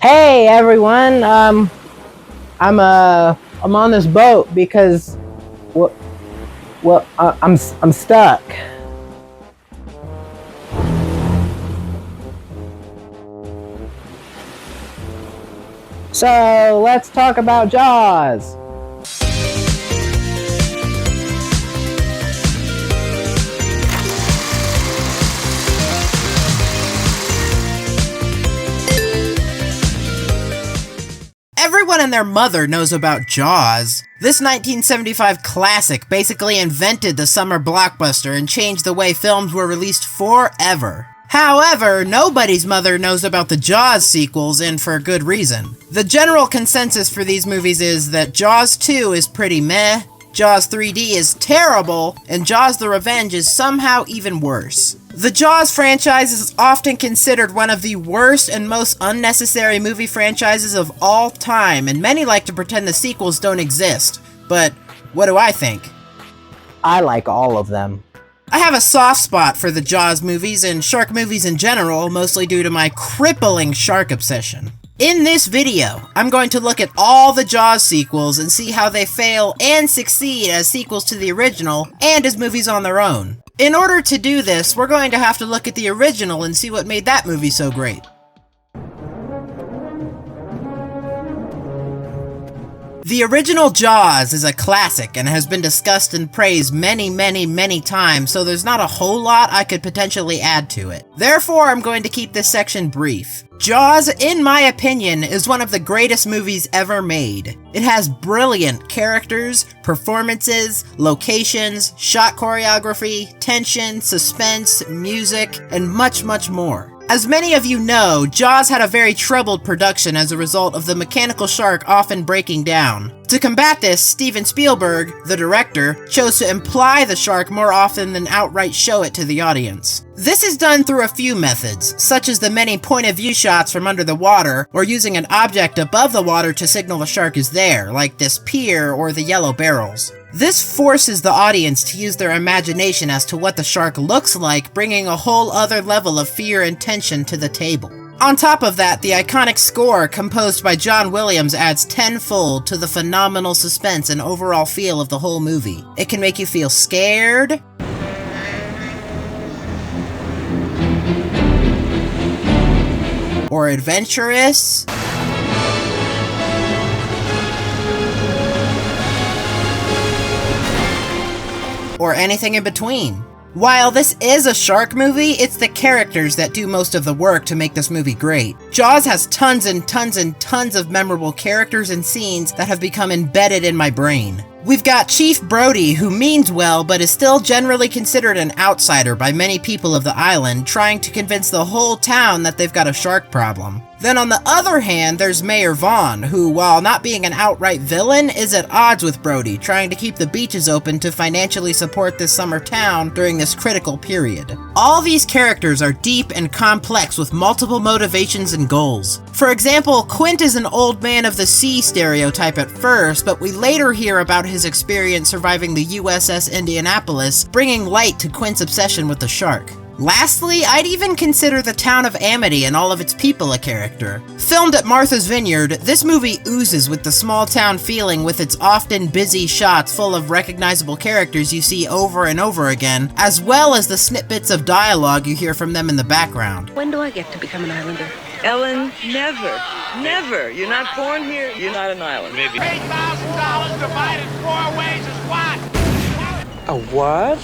Hey everyone, I'm on this boat because well, I'm stuck. So let's talk about Jaws. Everyone and their mother knows about Jaws. This 1975 classic basically invented the summer blockbuster and changed the way films were released forever. However, nobody's mother knows about the Jaws sequels, and for good reason. The general consensus for these movies is that Jaws 2 is pretty meh, Jaws 3D is terrible, and Jaws the Revenge is somehow even worse. The Jaws franchise is often considered one of the worst and most unnecessary movie franchises of all time, and many like to pretend the sequels don't exist. But what do I think? I like all of them. I have a soft spot for the Jaws movies and shark movies in general, mostly due to my crippling shark obsession. In this video, I'm going to look at all the Jaws sequels and see how they fail and succeed as sequels to the original and as movies on their own. In order to do this, we're going to have to look at the original and see what made that movie so great. The original Jaws is a classic and has been discussed and praised many times, so there's not a whole lot I could potentially add to it. Therefore, I'm going to keep this section brief. Jaws, in my opinion, is one of the greatest movies ever made. It has brilliant characters, performances, locations, shot choreography, tension, suspense, music, and much more. As many of you know, Jaws had a very troubled production as a result of the mechanical shark often breaking down. To combat this, Steven Spielberg, the director, chose to imply the shark more often than outright show it to the audience. This is done through a few methods, such as the many point-of-view shots from under the water, or using an object above the water to signal the shark is there, like this pier or the yellow barrels. This forces the audience to use their imagination as to what the shark looks like, bringing a whole other level of fear and tension to the table. On top of that, the iconic score composed by John Williams adds tenfold to the phenomenal suspense and overall feel of the whole movie. It can make you feel scared, or adventurous, or anything in between. While this is a shark movie, it's the characters that do most of the work to make this movie great. Jaws has tons of memorable characters and scenes that have become embedded in my brain. We've got Chief Brody, who means well but is still generally considered an outsider by many people of the island, trying to convince the whole town that they've got a shark problem. Then on the other hand, there's Mayor Vaughn, who, while not being an outright villain, is at odds with Brody, trying to keep the beaches open to financially support this summer town during this critical period. All these characters are deep and complex with multiple motivations and goals. For example, Quint is an old man of the sea stereotype at first, but we later hear about his experience surviving the USS Indianapolis, bringing light to Quint's obsession with the shark. Lastly, I'd even consider the town of Amity and all of its people a character. Filmed at Martha's Vineyard, this movie oozes with the small town feeling with its often busy shots full of recognizable characters you see over and over again, as well as the snippets of dialogue you hear from them in the background. When do I get to become an islander? Ellen, never. You're not born here, you're not an island. Maybe. $8,000 divided 4 ways is what? A what?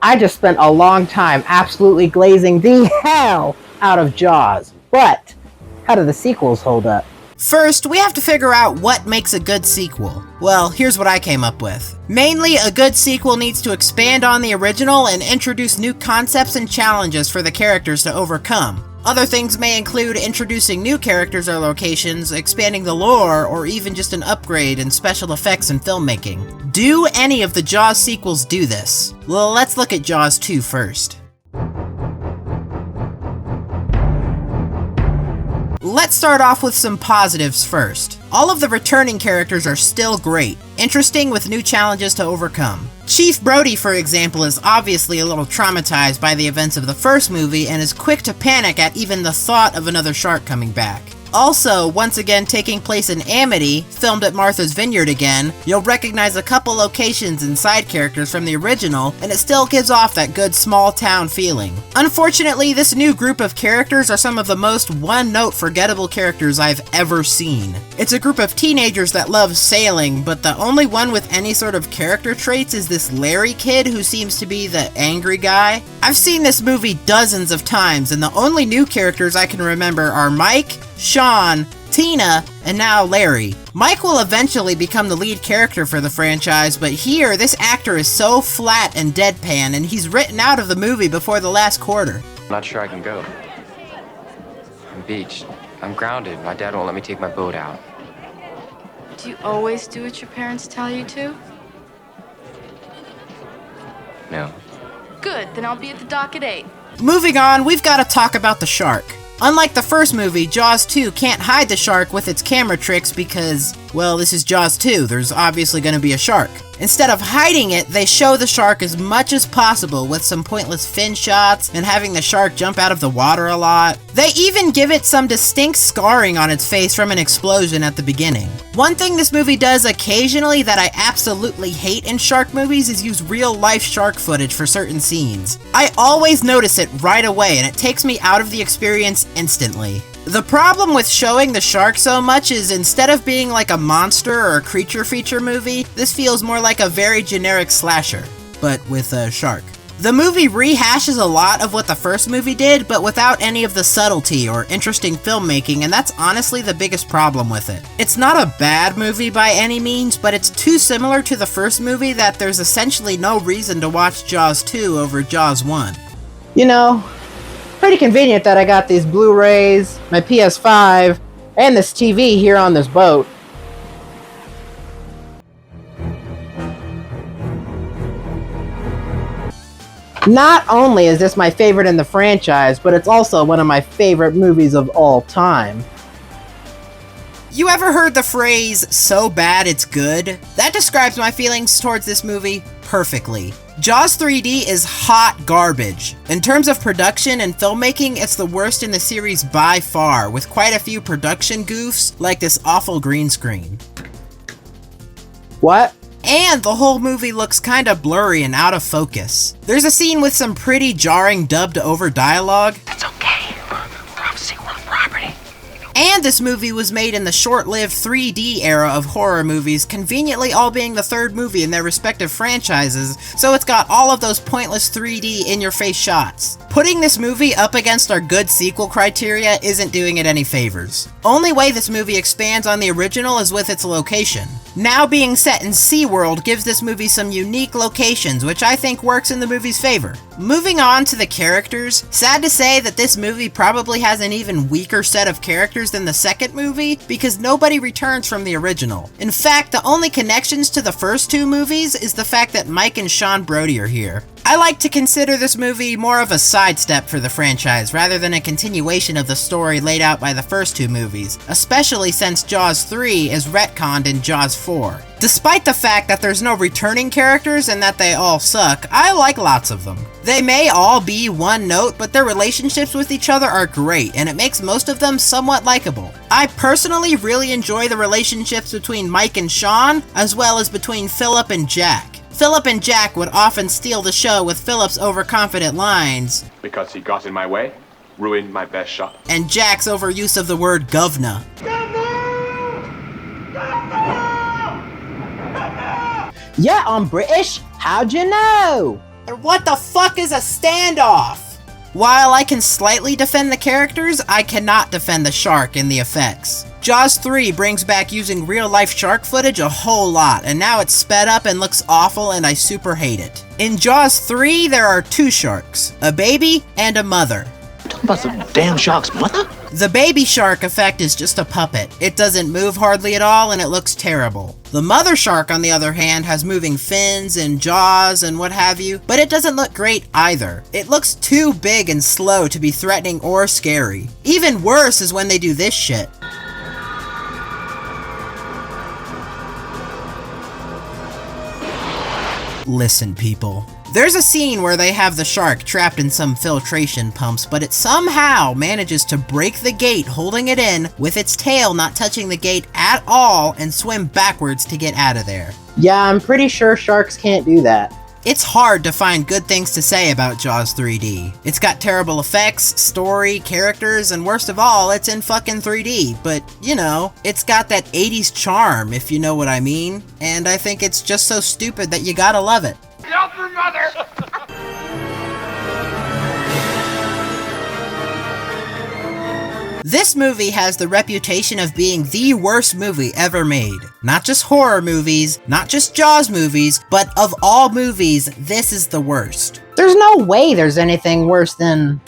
I just spent a long time absolutely glazing the hell out of Jaws. But how do the sequels hold up? First, we have to figure out what makes a good sequel. Well, here's what I came up with. Mainly, a good sequel needs to expand on the original and introduce new concepts and challenges for the characters to overcome. Other things may include introducing new characters or locations, expanding the lore, or even just an upgrade in special effects and filmmaking. Do any of the Jaws sequels do this? Well, let's look at Jaws 2 first. Let's start off with some positives first. All of the returning characters are still great, interesting with new challenges to overcome. Chief Brody, for example, is obviously a little traumatized by the events of the first movie and is quick to panic at even the thought of another shark coming back. Also, once again taking place in Amity, filmed at Martha's Vineyard again, you'll recognize a couple locations and side characters from the original, and it still gives off that good small town feeling. Unfortunately, this new group of characters are some of the most one-note forgettable characters I've ever seen. It's a group of teenagers that love sailing, but the only one with any sort of character traits is this Larry kid who seems to be the angry guy. I've seen this movie dozens of times, and the only new characters I can remember are Mike, Sean, Tina, and now Larry. Mike will eventually become the lead character for the franchise, but here, this actor is so flat and deadpan, and he's written out of the movie before the last quarter. I'm not sure I can go. I'm beached. I'm grounded. My dad won't let me take my boat out. Do you always do what your parents tell you to? No. Good, then I'll be at the dock at 8. Moving on, we've got to talk about the shark. Unlike the first movie, Jaws 2 can't hide the shark with its camera tricks because, well, this is Jaws 2, there's obviously going to be a shark. Instead of hiding it, they show the shark as much as possible with some pointless fin shots and having the shark jump out of the water a lot. They even give it some distinct scarring on its face from an explosion at the beginning. One thing this movie does occasionally that I absolutely hate in shark movies is use real-life shark footage for certain scenes. I always notice it right away and it takes me out of the experience instantly. The problem with showing the shark so much is instead of being like a monster or a creature feature movie, this feels more like a very generic slasher, but with a shark. The movie rehashes a lot of what the first movie did, but without any of the subtlety or interesting filmmaking, and that's honestly the biggest problem with it. It's not a bad movie by any means, but it's too similar to the first movie that there's essentially no reason to watch Jaws 2 over Jaws 1. You know, pretty convenient that I got these Blu-rays, my PS5, and this TV here on this boat. Not only is this my favorite in the franchise, but it's also one of my favorite movies of all time. You ever heard the phrase, "so bad it's good"? That describes my feelings towards this movie perfectly. Jaws 3D is hot garbage. In terms of production and filmmaking, it's the worst in the series by far, with quite a few production goofs, like this awful green screen. What? And the whole movie looks kinda blurry and out of focus. There's a scene with some pretty jarring dubbed over dialogue. That's okay. We're obviously on property. And this movie was made in the short-lived 3D era of horror movies, conveniently all being the third movie in their respective franchises, so it's got all of those pointless 3D in-your-face shots. Putting this movie up against our good sequel criteria isn't doing it any favors. Only way this movie expands on the original is with its location. Now being set in SeaWorld gives this movie some unique locations, which I think works in the movie's favor. Moving on to the characters, sad to say that this movie probably has an even weaker set of characters than the second movie, because nobody returns from the original. In fact, the only connections to the first two movies is the fact that Mike and Sean Brody are here. I like to consider this movie more of a sidestep for the franchise, rather than a continuation of the story laid out by the first two movies, especially since Jaws 3 is retconned in Jaws 4. Despite the fact that there's no returning characters and that they all suck, I like lots of them. They may all be one note, but their relationships with each other are great, and it makes most of them somewhat likable. I personally really enjoy the relationships between Mike and Sean, as well as between Philip and Jack. Philip and Jack would often steal the show with Philip's overconfident lines, because he got in my way, ruined my best shot. and Jack's overuse of the word govna. Yeah, I'm British. How'd you know? What the fuck is a standoff? While I can slightly defend the characters, I cannot defend the shark and the effects. Jaws 3 brings back using real-life shark footage a whole lot, and now it's sped up and looks awful and I super hate it. In Jaws 3, there are two sharks, a baby and a mother. Talking about the damn shark's mother? The baby shark effect is just a puppet. It doesn't move hardly at all and it looks terrible. The mother shark, on the other hand, has moving fins and jaws and what have you, but it doesn't look great either. It looks too big and slow to be threatening or scary. Even worse is when they do this shit. Listen, people. There's a scene where they have the shark trapped in some filtration pumps, but it somehow manages to break the gate holding it in with its tail not touching the gate at all and swim backwards to get out of there. Yeah, I'm pretty sure sharks can't do that. It's hard to find good things to say about Jaws 3D. It's got terrible effects, story, characters, and worst of all, it's in fucking 3D. But, you know, it's got that 80s charm, if you know what I mean. And I think it's just so stupid that you gotta love it. Yell for mother! This movie has the reputation of being the worst movie ever made. Not just horror movies, not just Jaws movies, but of all movies, this is the worst. There's no way there's anything worse than...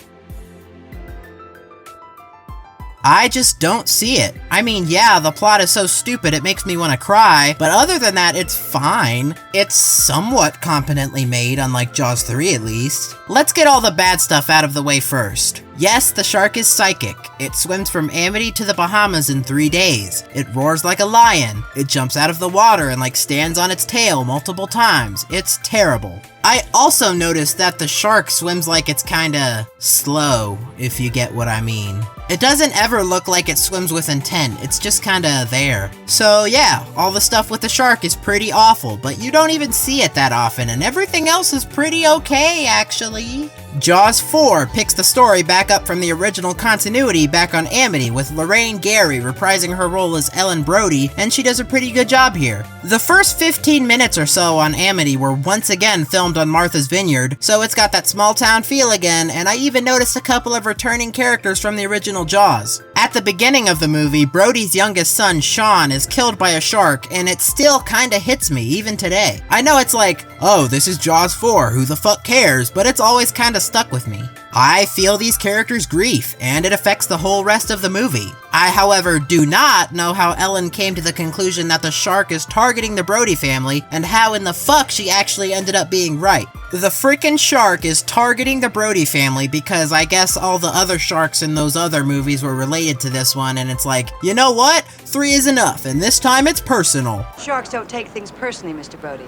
I just don't see it. I mean, yeah, the plot is so stupid it makes me want to cry, but other than that, it's fine. It's somewhat competently made, unlike Jaws 3 at least. Let's get all the bad stuff out of the way first. Yes, the shark is psychic. It swims from Amity to the Bahamas in 3 days. It roars like a lion. It jumps out of the water and stands on its tail multiple times. It's terrible. I also noticed that the shark swims like it's kinda slow, if you get what I mean. It doesn't ever look like it swims with intent, it's just kinda there. So yeah, all the stuff with the shark is pretty awful, but you don't even see it that often, and everything else is pretty okay, actually. Jaws 4 picks the story back up from the original continuity back on Amity, with Lorraine Gary reprising her role as Ellen Brody, and she does a pretty good job here. The first 15 minutes or so on Amity were once again filmed on Martha's Vineyard, so it's got that small town feel again, and I even noticed a couple of returning characters from the original Jaws. At the beginning of the movie, Brody's youngest son, Sean, is killed by a shark, and it still kinda hits me, even today. I know it's like, oh, this is Jaws 4, who the fuck cares, but it's always kinda stuck with me. I feel these characters' grief, and it affects the whole rest of the movie. I, however, do not know how Ellen came to the conclusion that the shark is targeting the Brody family, and how in the fuck she actually ended up being right. The freaking shark is targeting the Brody family because I guess all the other sharks in those other movies were related to this one, and it's like, you know what? 3 is enough, and this time it's personal. Sharks don't take things personally, Mr. Brody.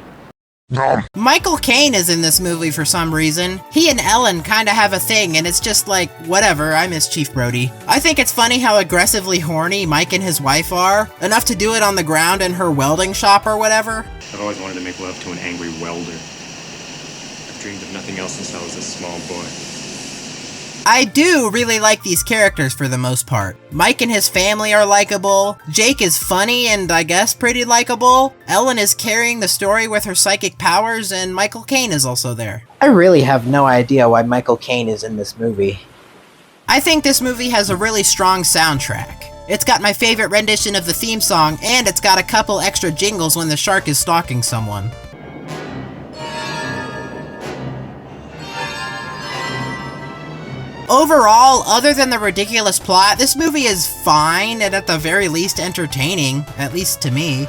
Michael Caine is in this movie for some reason. He and Ellen kinda have a thing, and it's just like, whatever, I miss Chief Brody. I think it's funny how aggressively horny Mike and his wife are, enough to do it on the ground in her welding shop or whatever. I've always wanted to make love to an angry welder. I've dreamed of nothing else since I was a small boy. I do really like these characters for the most part. Mike and his family are likable, Jake is funny and I guess pretty likable, Ellen is carrying the story with her psychic powers, and Michael Caine is also there. I really have no idea why Michael Caine is in this movie. I think this movie has a really strong soundtrack. It's got my favorite rendition of the theme song, and it's got a couple extra jingles when the shark is stalking someone. Overall, other than the ridiculous plot, this movie is fine and at the very least entertaining, at least to me.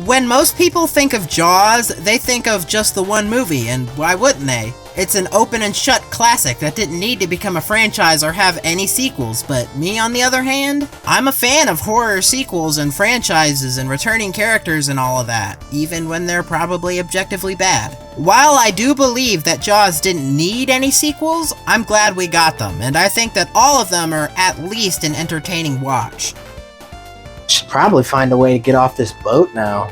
When most people think of Jaws, they think of just the one movie, and why wouldn't they? It's an open and shut classic that didn't need to become a franchise or have any sequels, but me on the other hand, I'm a fan of horror sequels and franchises and returning characters and all of that, even when they're probably objectively bad. While I do believe that Jaws didn't need any sequels, I'm glad we got them, and I think that all of them are at least an entertaining watch. Should probably find a way to get off this boat now.